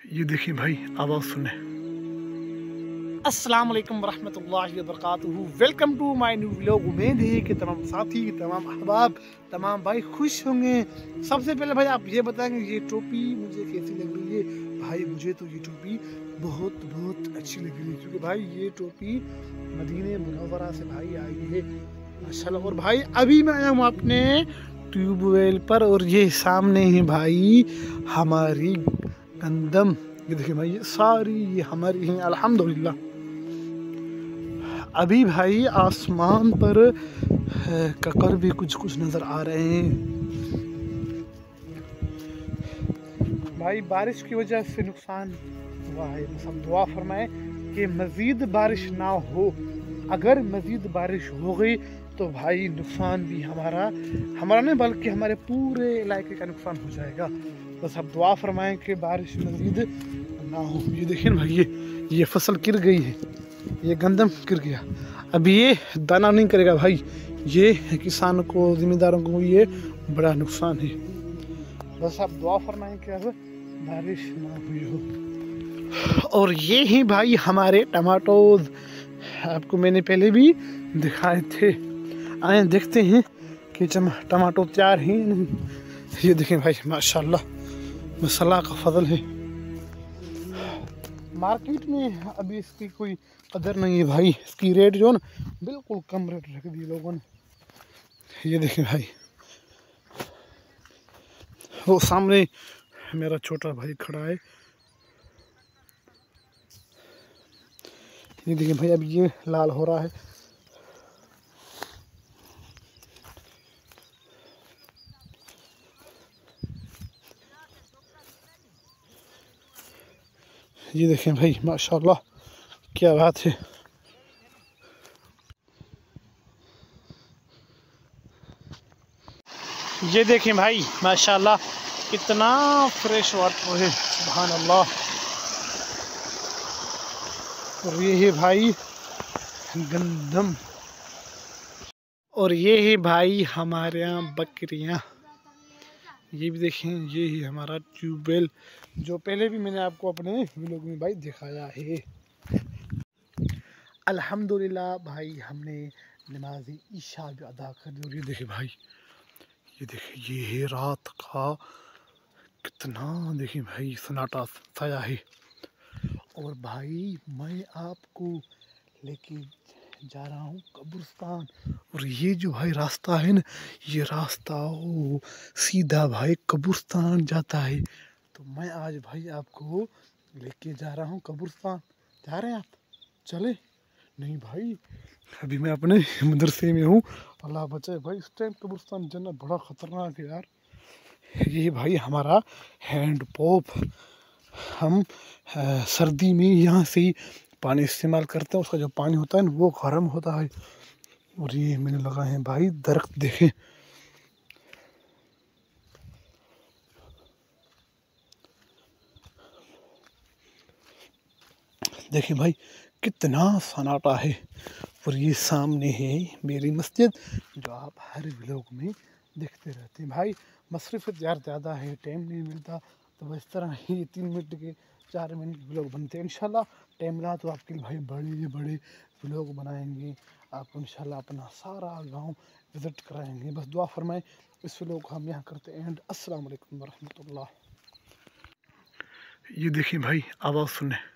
ये देखिए भाई, आवाज़ सुने। अस्सलाम वालेकुम वरहमतुल्लाहि वबरकातुहू। Welcome to my new vlog. उम्मीद है कि तमाम साथी, तमाम अहबाब, तमाम भाई खुश होंगे। सबसे पहले भाई आप ये बताएंगे ये टोपी मुझे कैसी लग रही है। भाई मुझे तो ये टोपी बहुत बहुत अच्छी लग रही है, क्योंकि भाई ये टोपी मदीने मुनव्वरा से भाई आई है माशाल्लाह। और भाई अभी मैं आया हूँ अपने ट्यूबवेल पर, और ये सामने ही भाई हमारी गंदम, ये देखिए भाई ये सारी ये हमारी हैं अल्हम्दुलिल्लाह। अभी भाई आसमान पर ककर भी कुछ कुछ नज़र आ रहे हैं। भाई बारिश की वजह से नुकसान हुआ है, सब दुआ फरमाए कि मज़ीद बारिश ना हो। अगर मज़ीद बारिश हो गई तो भाई नुकसान भी हमारा नहीं बल्कि हमारे पूरे इलाके का नुकसान हो जाएगा। बस अब दुआ फरमाएं कि बारिश मज़ीद ना हो। ये देखिए ना भाई ये फसल गिर गई है, ये गंदम गिर गया। अभी ये दाना नहीं करेगा भाई, ये किसान को, ज़िम्मेदारों को ये बड़ा नुकसान है। बस आप दुआ फरमाएं कि अब बारिश ना हुई हो। और ये ही भाई हमारे टमाटोज, आपको मैंने पहले भी दिखाए थे। आए देखते हैं कि टमाटो तैयार हैं नहीं। ये देखें भाई माशाल्लाह, मसाला का फजल है। मार्केट में अभी इसकी कोई कदर नहीं है भाई, इसकी रेट जो है ना बिल्कुल कम रेट रख दी लोगों ने। ये देखें भाई, वो सामने मेरा छोटा भाई खड़ा है। ये देखिए भाई अब ये लाल हो रहा है। ये देखें भाई माशाल्लाह, क्या बात है। ये देखें भाई माशाल्लाह कितना फ्रेश वाटर है, सुभान अल्लाह। और ये है भाई गंदम, और ये है भाई हमारे यहाँ बकरियाँ। ये भी देखें, ये ही हमारा ट्यूबवेल जो पहले भी मैंने आपको अपने व्लॉग में भाई दिखाया है। अल्हम्दुलिल्लाह भाई हमने नमाज ईशा भी अदा कर दी। और ये देखे भाई, ये देखे ये है रात का कितना, देखिए भाई सन्नाटा छाया है। और भाई मैं आपको लेके जा रहा हूँ कब्रिस्तान। और ये जो भाई रास्ता है ना, ये रास्ता वो सीधा भाई कब्रिस्तान जाता है। तो मैं आज भाई आपको लेके जा रहा हूँ कब्रिस्तान। जा रहे हैं आप? चले? नहीं भाई, अभी मैं अपने मदरसे में हूँ, अल्लाह बचाए भाई। इस टाइम कब्रिस्तान जाना बड़ा ख़तरनाक है यार। ये भाई हमारा हैंड पंप, हम सर्दी में यहाँ से ही पानी इस्तेमाल करते हैं। उसका जो पानी होता है ना वो गर्म होता है। और ये मैंने लगा है भाई दरख्त, देखें देखें भाई कितना सन्नाटा है। और ये सामने है मेरी मस्जिद जो आप हर व्लॉग में देखते रहते हैं। भाई मसरफ़त यार ज़्यादा है, टाइम नहीं मिलता, तो इस तरह ही 3 मिनट के 4 मिनट व्लॉग बनते हैं। इंशाल्लाह टाइम रहा तो आपके लिए भाई बड़े बड़े व्लॉग बनाएंगे। आपको इंशाल्लाह अपना सारा गांव विज़िट कराएंगे। बस दुआ फरमाएं। इस व्लॉग को हम यहाँ करते हैं एंड। अस्सलाम वालेकुम वरहमतुल्लाह। ये देखिए भाई, आवाज़ सुने।